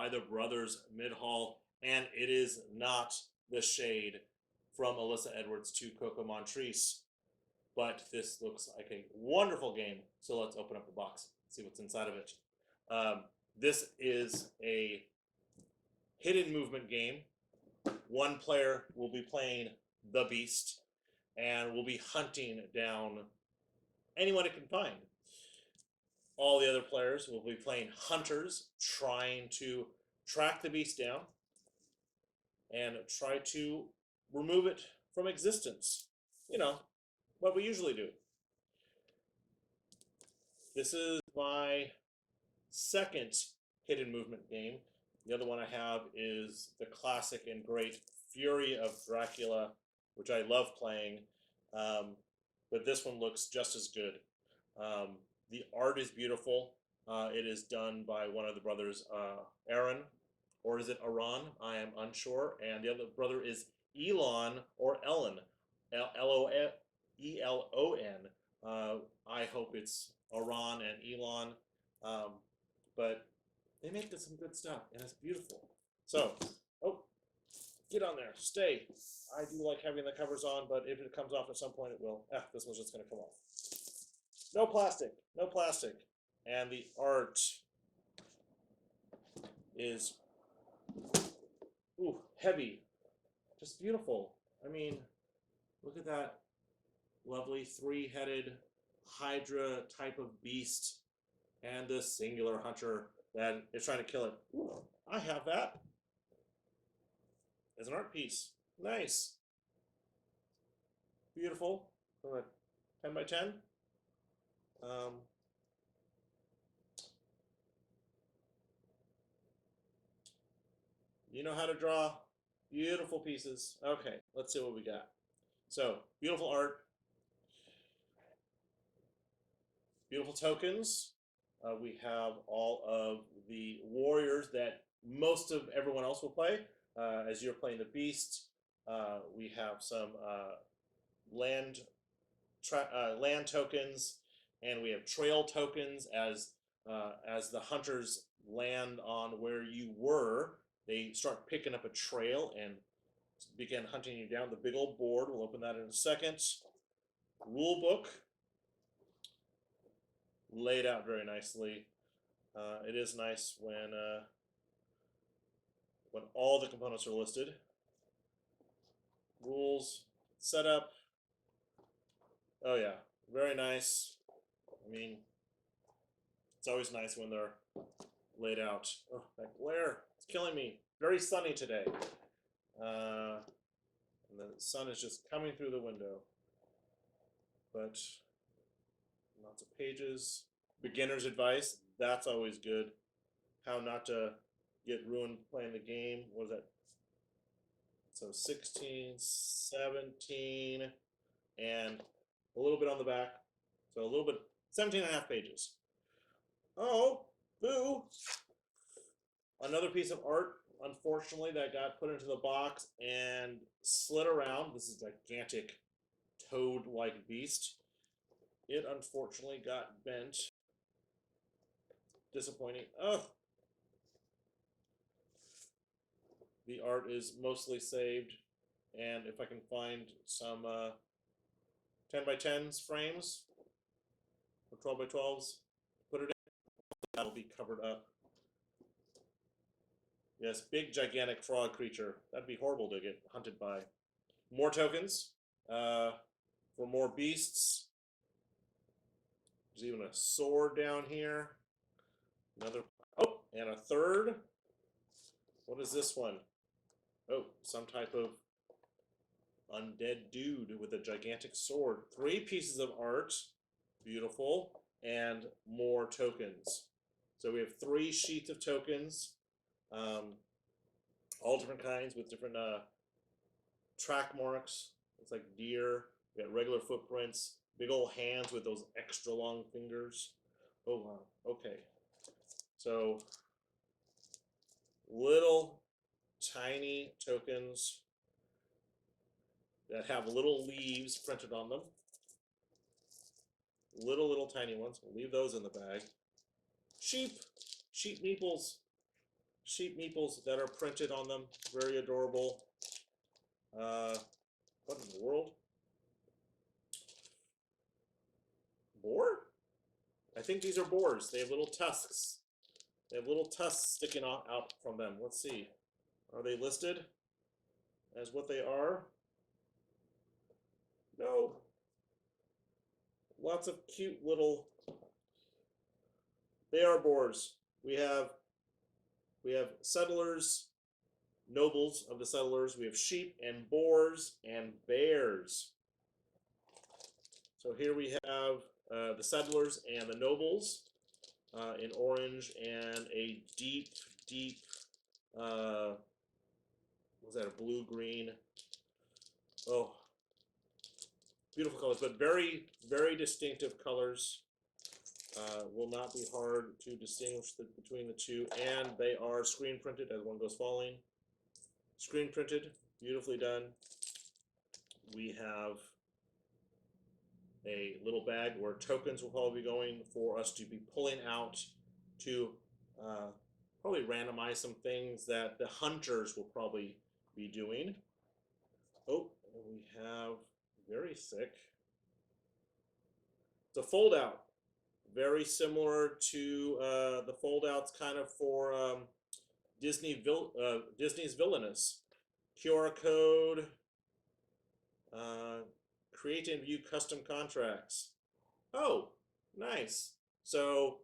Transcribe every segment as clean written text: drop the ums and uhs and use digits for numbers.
by the brothers Midhall, and it is not the shade from Alyssa Edwards to Coco Montrese. But this looks like a wonderful game, so let's open up the box, see what's inside of it. This is a hidden movement game. One player will be playing the beast and will be hunting down anyone it can find. All the other players will be playing hunters, trying to track the beast down and try to remove it from existence. You know, what we usually do. This is my second hidden movement game. The other one I have is the classic and great Fury of Dracula, which I love playing, but this one looks just as good. The art is beautiful. It is done by one of the brothers, Aron, or is it Aron? I am unsure. And the other brother is Elon or Elon, Elon. I hope it's Aron and Elon, but they make some good stuff, and it's beautiful. So, oh, get on there, stay. I do like having the covers on, but if it comes off at some point, it will. This one's just going to come off. No plastic, no plastic. And the art is, ooh, heavy, just beautiful. I mean, look at that lovely three-headed Hydra type of beast and the singular hunter that is trying to kill it. Ooh, I have that as an art piece. Nice. Beautiful. 10 by 10. You know how to draw beautiful pieces. Okay, let's see what we got. So, beautiful art. Beautiful tokens. We have all of the warriors that most of everyone else will play. As you're playing the beast, we have some land tokens, and we have trail tokens. As the hunters land on where you were, they start picking up a trail and begin hunting you down. The big old board, we'll open that in a second. Rule book, laid out very nicely. It is nice when all the components are listed. Rules, setup. Oh yeah, very nice. I mean, it's always nice when they're laid out. Oh, that glare, it's killing me. Very sunny today. And the sun is just coming through the window. But lots of pages. Beginner's advice, that's always good. How not to get ruined playing the game. What is that? So 16, 17, and a little bit on the back. So a little bit, 17 and a half pages. Oh, boo! Another piece of art, unfortunately, that got put into the box and slid around. This is a gigantic toad-like beast. It unfortunately got bent. Disappointing. Oh! The art is mostly saved, and if I can find some 10 by 10s frames or 12 by 12s, put it in. That'll be covered up. Yes, big gigantic frog creature. That'd be horrible to get hunted by. More tokens for more beasts. There's even a sword down here. Another. Oh, and a third. What is this one? Oh, some type of undead dude with a gigantic sword. 3 pieces of art. Beautiful. And more tokens. So we have 3 sheets of tokens. All different kinds with different track marks. It's like deer. We got regular footprints. Big old hands with those extra long fingers. Oh, wow. Okay. So, little tiny tokens that have little leaves printed on them. Little tiny ones. We'll leave those in the bag. Sheep meeples. sheep meeples that are printed on them. Very adorable. What in the world? Boar? I think these are boars. They have little tusks. They have little tusks sticking out from them. Let's see. Are they listed as what they are? No. Lots of cute little. They are boars. We have settlers, nobles of the settlers. We have sheep and boars and bears. So here we have the settlers and the nobles in orange, and a deep, was that a blue-green? Oh, beautiful colors, but very, very distinctive colors. Will not be hard to distinguish between the two, and they are screen printed as one goes falling. Screen printed, beautifully done. We have a little bag where tokens will probably be going for us to be pulling out to probably randomize some things that the hunters will probably be doing. Oh, and we have very thick. It's a fold out. Very similar to the foldouts kind of for Disney's Villainous. QR code, create and view custom contracts. Oh, nice. So,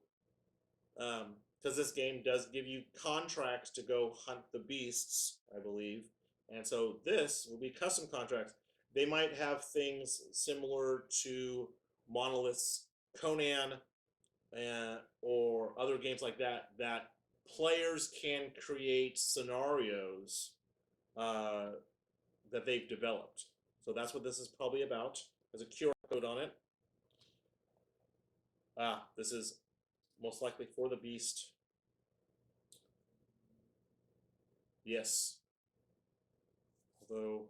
because this game does give you contracts to go hunt the beasts, I believe. And so this will be custom contracts. They might have things similar to Monolith's Conan, or other games like that, that players can create scenarios that they've developed. So that's what this is probably about. There's a QR code on it. This is most likely for the beast. Yes. Although,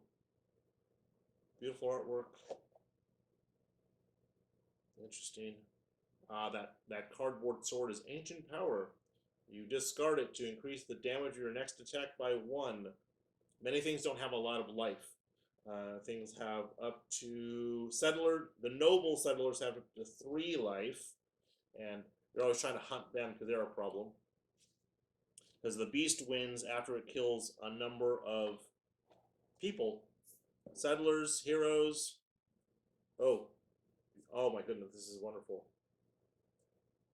beautiful artwork. Interesting. That cardboard sword is ancient power. You discard it to increase the damage of your next attack by 1. Many things don't have a lot of life. Things have up to the noble settlers have up to 3 life, and you're always trying to hunt them because they're a problem. Because the beast wins after it kills a number of people, settlers, heroes. Oh my goodness, this is wonderful.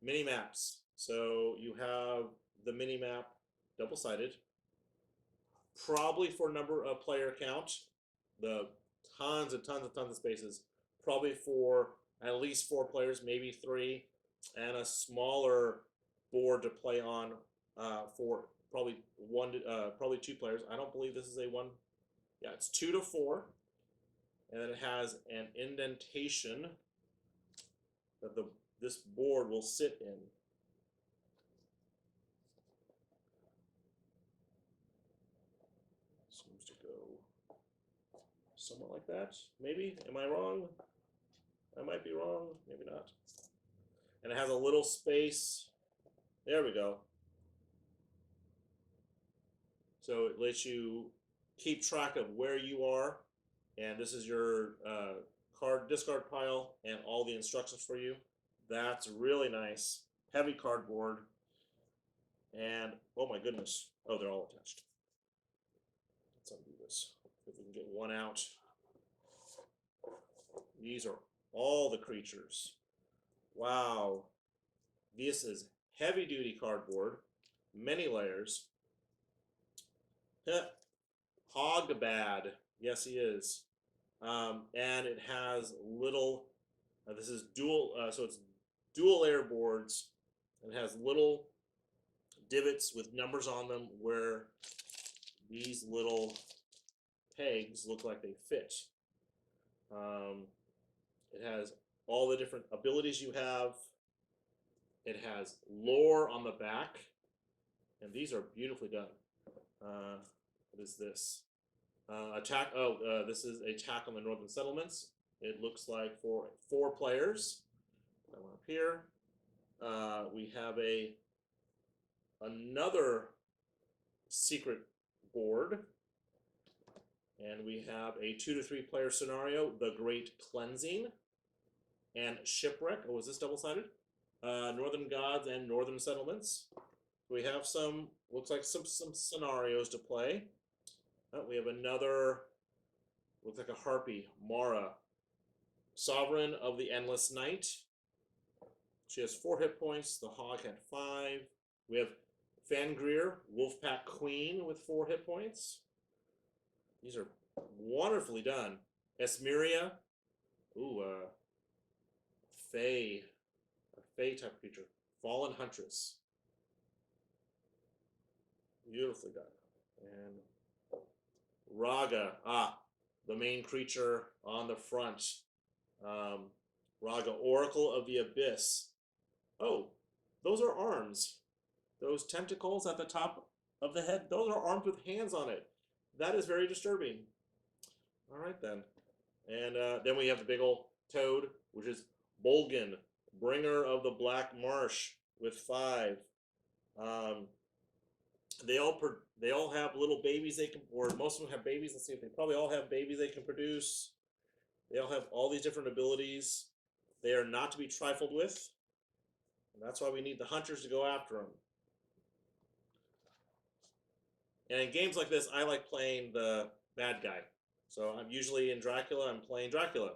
Mini maps. So you have the mini map double-sided, probably for number of player count, the tons of spaces, probably for at least 4 players, maybe 3, and a smaller board to play on for probably 2 players. I don't believe this is a 1. Yeah, it's 2 to 4, and then it has an indentation that this board will sit in. Seems to go somewhat like that. Maybe? Am I wrong? I might be wrong. Maybe not. And it has a little space. There we go. So it lets you keep track of where you are. And this is your discard pile and all the instructions for you. That's really nice. Heavy cardboard. And, oh my goodness. Oh, they're all attached. Let's undo this. If we can get one out. These are all the creatures. Wow. This is heavy-duty cardboard. Many layers. Hogbad. Yes, he is. And it has little... this is dual... so it's dual layer boards. And it has little divots with numbers on them where these little pegs look like they fit. It has all the different abilities you have. It has lore on the back, and these are beautifully done. What is this? Attack. This is attack on the northern settlements. It looks like for 4 players. That one up here. We have another secret board. And we have a 2 to 3 player scenario, The Great Cleansing and Shipwreck. Oh, is this double-sided? Northern Gods and Northern Settlements. We have some, looks like some scenarios to play. We have another, looks like a harpy, Mara, Sovereign of the Endless Night. She has 4 hit points. The Hog had 5. We have Fangreer, Wolfpack Queen with 4 hit points. These are wonderfully done. Esmeria, ooh, Fae, a Fae type creature. Fallen Huntress. Beautifully done. And Raga, the main creature on the front. Raga, Oracle of the Abyss. Oh, those are arms. Those tentacles at the top of the head, those are arms with hands on it. That is very disturbing. All right, then. And then we have the big old toad, which is Bolgan, Bringer of the Black Marsh with 5. They all have little babies they can, or most of them have babies. Let's see if they probably all have babies they can produce. They all have all these different abilities. They are not to be trifled with. And that's why we need the hunters to go after them. And in games like this, I like playing the bad guy. So I'm usually in Dracula, I'm playing Dracula.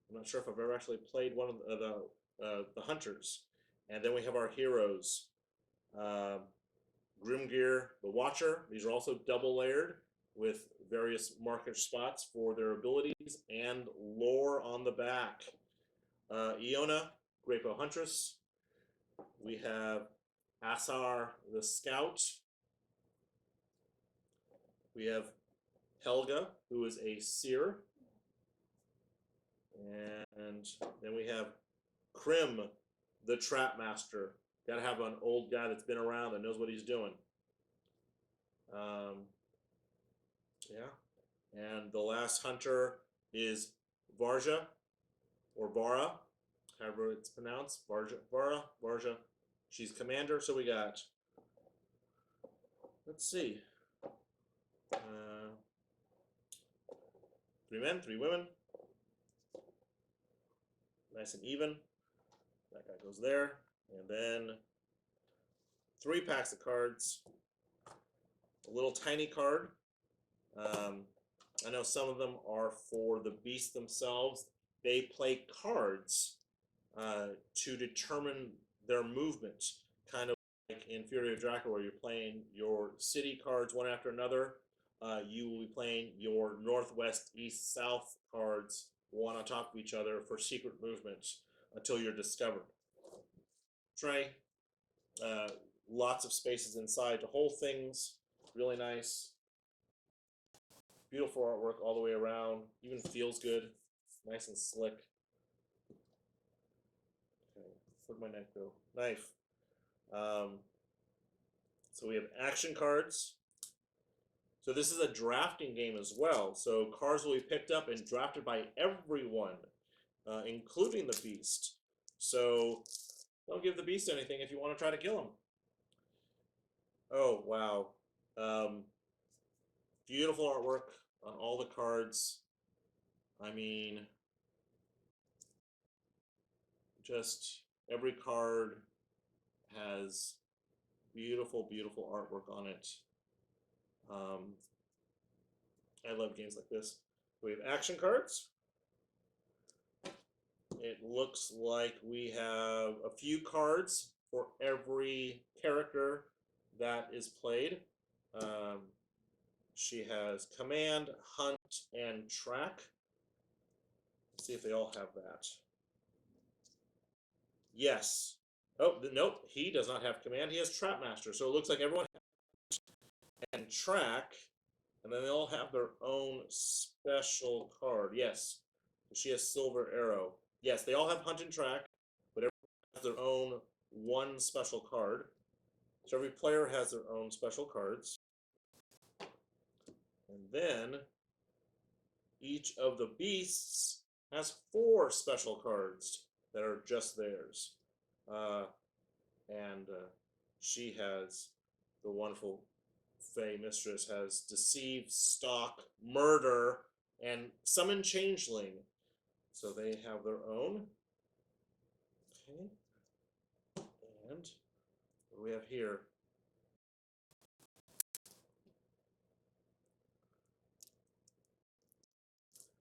I'm not sure if I've ever actually played one of the hunters. And then we have our heroes. Grimgear, the Watcher. These are also double layered with various market spots for their abilities and lore on the back. Iona, Grapo Huntress. We have Assar, the Scout. We have Helga, who is a seer. And then we have Krim, the Trap Master. Got to have an old guy that's been around that knows what he's doing. Yeah. And the last hunter is Varja, or Vara, however it's pronounced. Varja. She's commander. So we got, let's see, 3 men, 3 women. Nice and even. That guy goes there. And then 3 packs of cards. A little tiny card. I know some of them are for the beasts themselves. They play cards to determine their movement. Kind of like in Fury of Dracula, where you're playing your city cards one after another. You will be playing your northwest, east, south cards one on top of each other for secret movement until you're discovered. Tray, lots of spaces inside to hold things, really nice. Beautiful artwork all the way around, even feels good, nice and slick. Okay, where'd my knife go? Knife. So we have action cards. So this is a drafting game as well. So cards will be picked up and drafted by everyone, including the beast. So don't give the beast anything if you want to try to kill him. Oh, wow. Beautiful artwork on all the cards. I mean, just every card has beautiful, beautiful artwork on it. I love games like this. We have action cards. It looks like we have a few cards for every character that is played. She has Command, Hunt, and Track. Let's see if they all have that. Yes. Oh, nope, he does not have Command. He has Trap Master. So it looks like everyone has and Track, and then they all have their own special card. Yes. She has Silver Arrow. Yes, they all have Hunt and Track, but everyone has their own one special card. So every player has their own special cards. And then each of the beasts has 4 special cards that are just theirs. And she has the wonderful Fey Mistress has Deceive, Stalk, Murder, and Summon Changeling. So they have their own. Okay. And what do we have here?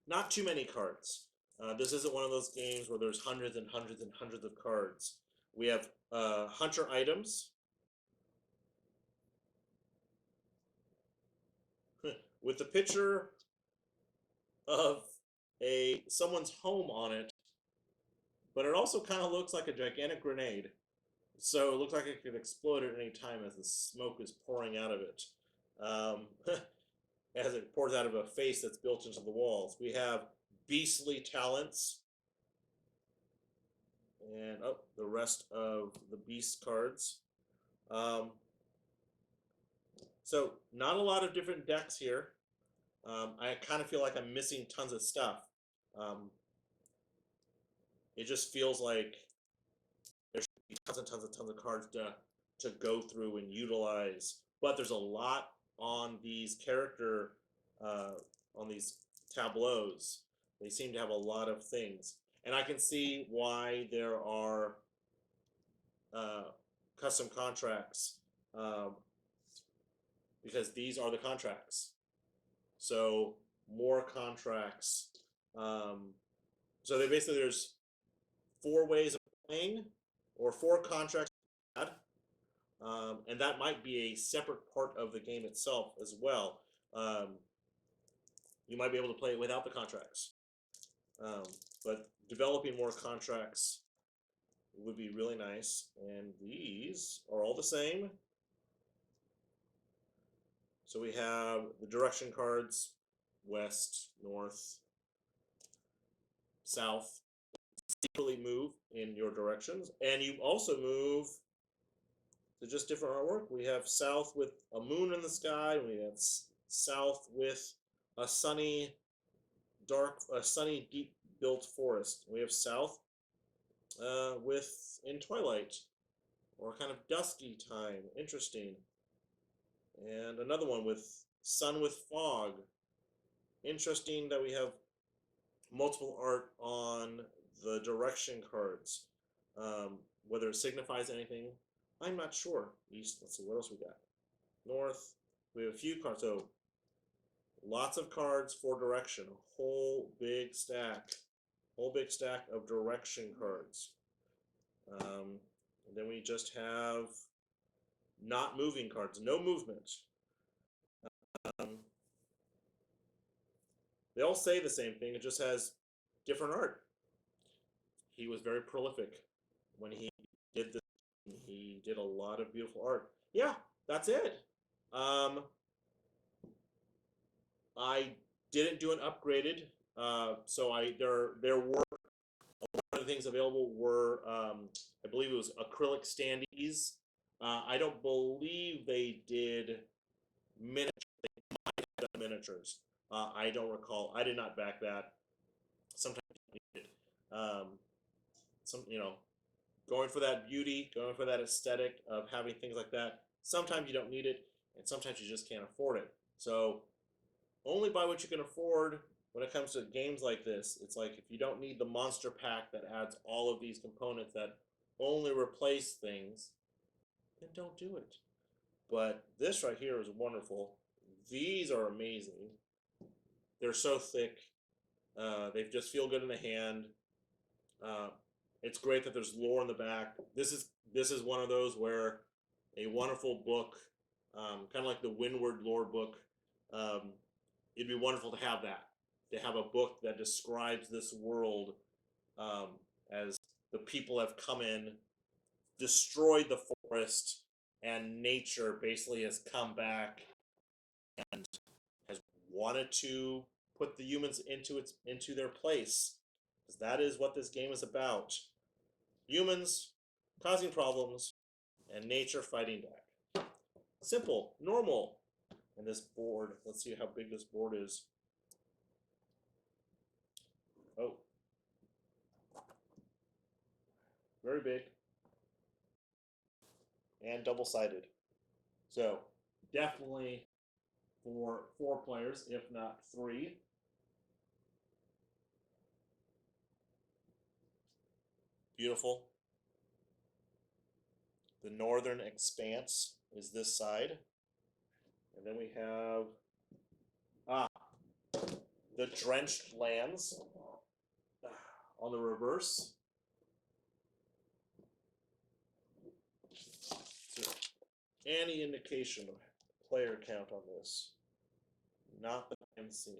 Not too many cards. This isn't one of those games where there's hundreds and hundreds and hundreds of cards. We have Hunter items with the picture of someone's home on it, but it also kind of looks like a gigantic grenade. So it looks like it could explode at any time as the smoke is pouring out of it. As it pours out of a face that's built into the walls. We have Beastly Talents. And the rest of the Beast cards. So not a lot of different decks here. I kind of feel like I'm missing tons of stuff. It just feels like there should be tons and tons and tons of cards to go through and utilize. But there's a lot on these on these tableaus. They seem to have a lot of things. And I can see why there are custom contracts, because these are the contracts. So more contracts. So there's 4 ways of playing, or 4 contracts to add, and that might be a separate part of the game itself as well. You might be able to play it without the contracts, but developing more contracts would be really nice. And these are all the same. So we have the direction cards: west, north, south. Equally move in your directions, and you also move to just different artwork. We have south with a moon in the sky. We have south with a sunny, deep built forest. We have south with in twilight, or kind of dusky time. Interesting. And another one with sun with fog. Interesting that we have multiple art on the direction cards. Whether it signifies anything, I'm not sure. East, let's see, what else we got? North, we have a few cards. So lots of cards for direction. A whole big stack of direction cards. And then we just have not moving cards, no movement. They all say the same thing, it just has different art. He was very prolific when he did this. He did a lot of beautiful art. Yeah, that's it. I didn't do an upgraded, so there were a lot of the things available were I believe it was acrylic standees. I don't believe they did miniatures. They might have done miniatures. I don't recall. I did not back that. Sometimes you need it. Going for that beauty, going for that aesthetic of having things like that. Sometimes you don't need it, and sometimes you just can't afford it. So only buy what you can afford when it comes to games like this. It's like if you don't need the monster pack that adds all of these components that only replace things, then don't do it. But this right here is wonderful. These are amazing. They're so thick. They just feel good in the hand. It's great that there's lore in the back. This is one of those where a wonderful book, kind of like the Windward lore book, it'd be wonderful to have that. To have a book that describes this world as the people have come in, destroyed the forest, and nature basically has come back and has wanted to put the humans into their place, because that is what this game is about. Humans causing problems and nature fighting back. Simple, normal. And this board, let's see how big this board is. Oh, very big and double-sided. So definitely for 4 players, if not 3. Beautiful. The northern expanse is this side. And then we have the drenched lands on the reverse. So any indication of player count on this? Not that I'm seeing.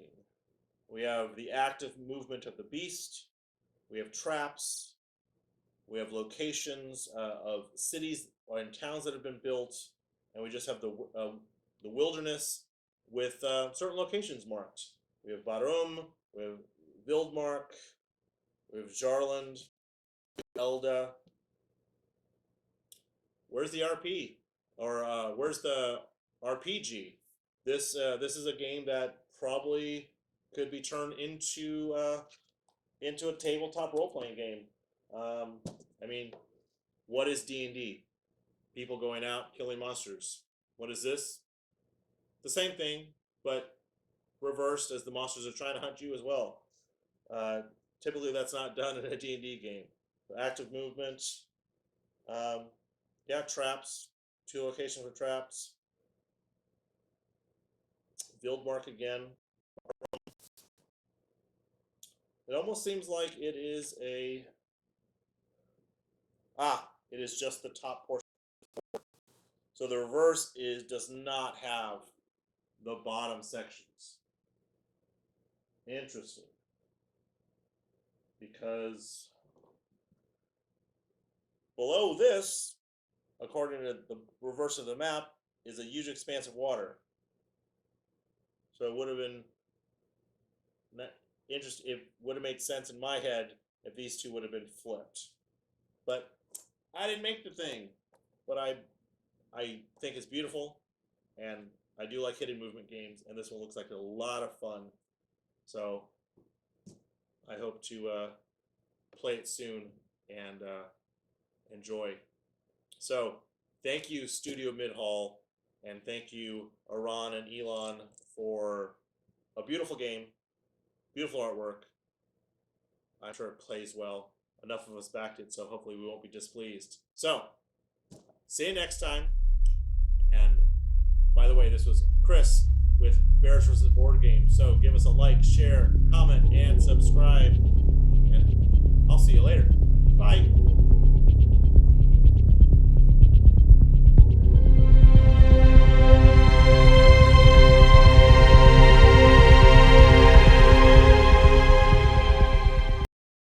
We have the active movement of the beast. We have traps. We have locations of cities and towns that have been built, and we just have the wilderness with certain locations marked. We have Barum, we have Wildmark, we have Jarland, Elda. Where's the RP? Or where's the RPG? This is a game that probably could be turned into a tabletop role playing game. I mean, what is D&D? People going out killing monsters. What is this? The same thing, but reversed, as the monsters are trying to hunt you as well. Typically, that's not done in a D&D game. Active movement. Yeah, traps. 2 locations for traps. Wildmark again. It almost seems like it is a... it is just the top portion. So the reverse does not have the bottom sections. Interesting. Because below this, according to the reverse of the map, is a huge expanse of water. So it would have been interesting. It would have made sense in my head if these two would have been flipped. But I didn't make the thing. But I think it's beautiful, and I do like hidden movement games, and this one looks like a lot of fun. So I hope to play it soon and enjoy. So thank you, Studio Midhall, and thank you, Aron and Elon, for a beautiful game, beautiful artwork. I'm sure it plays well. Enough of us backed it, so hopefully we won't be displeased. So, see you next time. And by the way, this was Chris with Bears vs. Board Games. So give us a like, share, comment, and subscribe. And I'll see you later. Bye.